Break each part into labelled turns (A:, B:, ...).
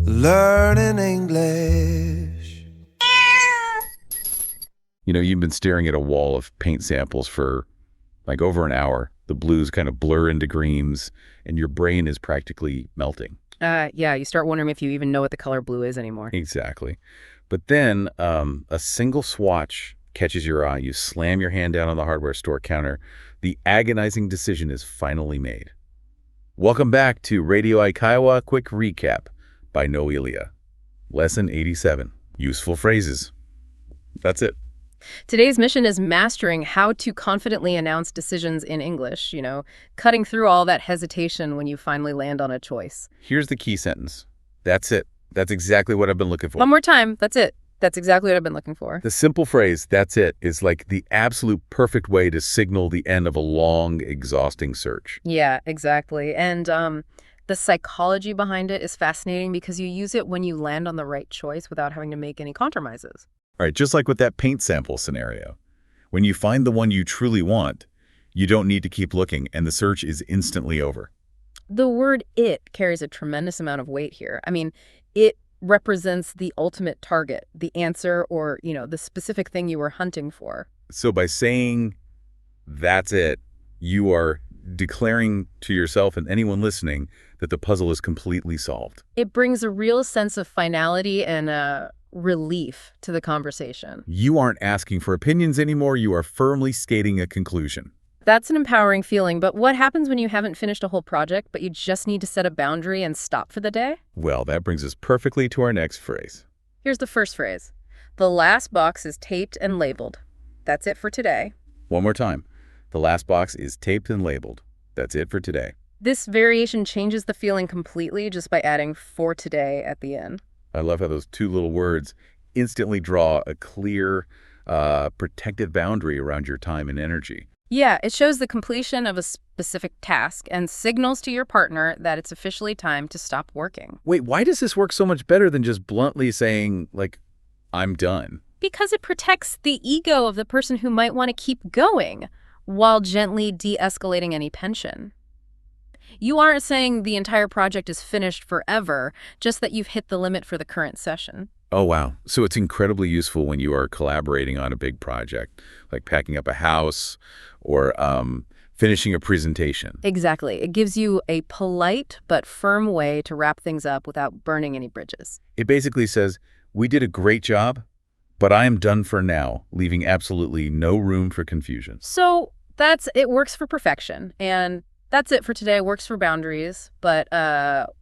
A: Learning English.
B: You know, you've been staring at a wall of paint samples for like over an hour. The blues kind of blur into greens, and your brain is practically melting.
C: Yeah, you start wondering if you even know what the color blue is anymore.
B: Exactly. But then a single swatch catches your eye. You slam your hand down on the hardware store counter. The agonizing decision is finally made. Welcome back to Radio Aikiwa Quick Recap by Noelia. Lesson 87, Useful Phrases. That's it.
C: Today's mission is mastering how to confidently announce decisions in English, cutting through all that hesitation when you finally land on a choice.
B: Here's the key sentence. That's it. That's exactly what I've been looking for.
C: One more time. That's it. That's exactly what I've been looking for.
B: The simple phrase, that's it, is like the absolute perfect way to signal the end of a long, exhausting search.
C: Yeah, exactly. And the psychology behind it is fascinating because you use it when you land on the right choice without having to make any compromises.
B: All right, just like with that paint sample scenario. When you find the one you truly want, you don't need to keep looking, and the search is instantly over.
C: The word "it" carries a tremendous amount of weight here. I mean, it represents the ultimate target, the answer, or, the specific thing you were hunting for.
B: So by saying, that's it, you are declaring to yourself and anyone listening that the puzzle is completely solved.
C: It brings a real sense of finality and relief to the conversation.
B: You aren't asking for opinions anymore. You are firmly stating a conclusion.
C: That's an empowering feeling, but what happens when you haven't finished a whole project, but you just need to set a boundary and stop for the day?
B: Well, that brings us perfectly to our next phrase.
C: Here's the first phrase. The last box is taped and labeled. That's it for today.
B: One more time. The last box is taped and labeled. That's it for today.
C: This variation changes the feeling completely just by adding "for today" at the end.
B: I love how those two little words instantly draw a clear, protective boundary around your time and energy.
C: Yeah, it shows the completion of a specific task and signals to your partner that it's officially time to stop working.
B: Wait, why does this work so much better than just bluntly saying, like, I'm done?
C: Because it protects the ego of the person who might want to keep going while gently de-escalating any tension. You aren't saying the entire project is finished forever, just that you've hit the limit for the current session.
B: Oh, wow. So it's incredibly useful when you are collaborating on a big project, like packing up a house or finishing a presentation.
C: Exactly. It gives you a polite but firm way to wrap things up without burning any bridges.
B: It basically says, we did a great job, but I am done for now, leaving absolutely no room for confusion.
C: So it works for perfection, and that's it for today works for boundaries, but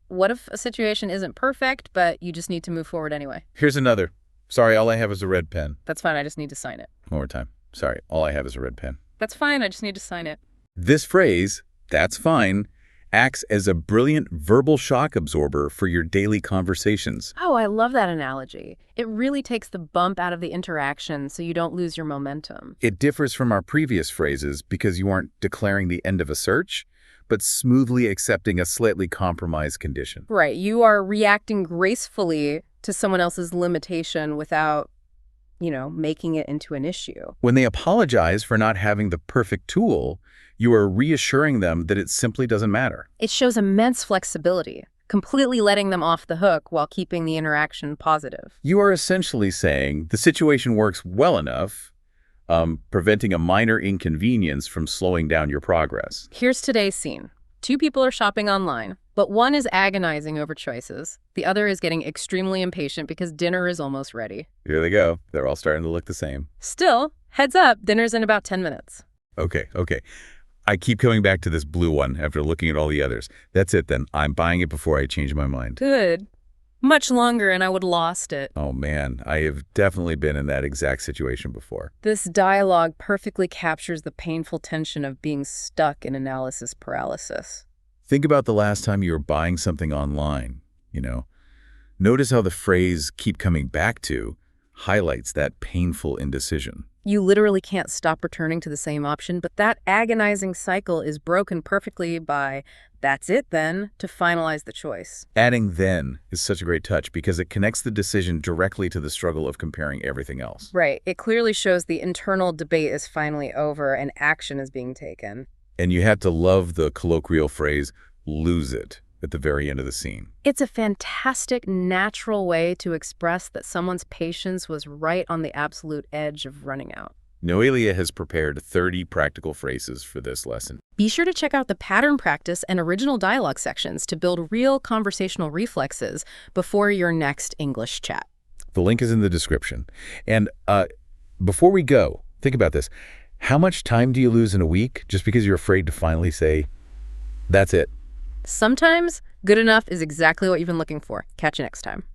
C: what if a situation isn't perfect, but you just need to move forward anyway?
B: Here's another. Sorry, all I have is a red pen.
C: That's fine, I just need to sign it.
B: One more time. Sorry, all I have is a red pen.
C: That's fine, I just need to sign it.
B: This phrase, that's fine, acts as a brilliant verbal shock absorber for your daily conversations.
C: Oh, I love that analogy. It really takes the bump out of the interaction so you don't lose your momentum.
B: It differs from our previous phrases because you aren't declaring the end of a search, but smoothly accepting a slightly compromised condition.
C: Right. You are reacting gracefully to someone else's limitation without, making it into an issue.
B: When they apologize for not having the perfect tool, you are reassuring them that it simply doesn't matter.
C: It shows immense flexibility, completely letting them off the hook while keeping the interaction positive.
B: You are essentially saying the situation works well enough, preventing a minor inconvenience from slowing down your progress.
C: Here's today's scene. Two people are shopping online, but one is agonizing over choices. The other is getting extremely impatient because dinner is almost ready.
B: Here they go. They're all starting to look the same.
C: Still, heads up, dinner's in about 10 minutes.
B: Okay. I keep coming back to this blue one after looking at all the others. That's it then. I'm buying it before I change my mind.
C: Good. Much longer and I would lost it.
B: Oh man, I have definitely been in that exact situation before.
C: This dialogue perfectly captures the painful tension of being stuck in analysis paralysis.
B: Think about the last time you were buying something online, Notice how the phrase "keep coming back to" highlights that painful indecision.
C: You literally can't stop returning to the same option, but that agonizing cycle is broken perfectly by "that's it then" to finalize the choice.
B: Adding "then" is such a great touch because it connects the decision directly to the struggle of comparing everything else.
C: Right. It clearly shows the internal debate is finally over and action is being taken.
B: And you have to love the colloquial phrase, "lose it." at the very end of the scene.
C: It's a fantastic, natural way to express that someone's patience was right on the absolute edge of running out.
B: Noelia has prepared 30 practical phrases for this lesson.
C: Be sure to check out the pattern practice and original dialogue sections to build real conversational reflexes before your next English chat.
B: The link is in the description. And before we go, think about this. How much time do you lose in a week just because you're afraid to finally say, that's it?
C: Sometimes good enough is exactly what you've been looking for. Catch you next time.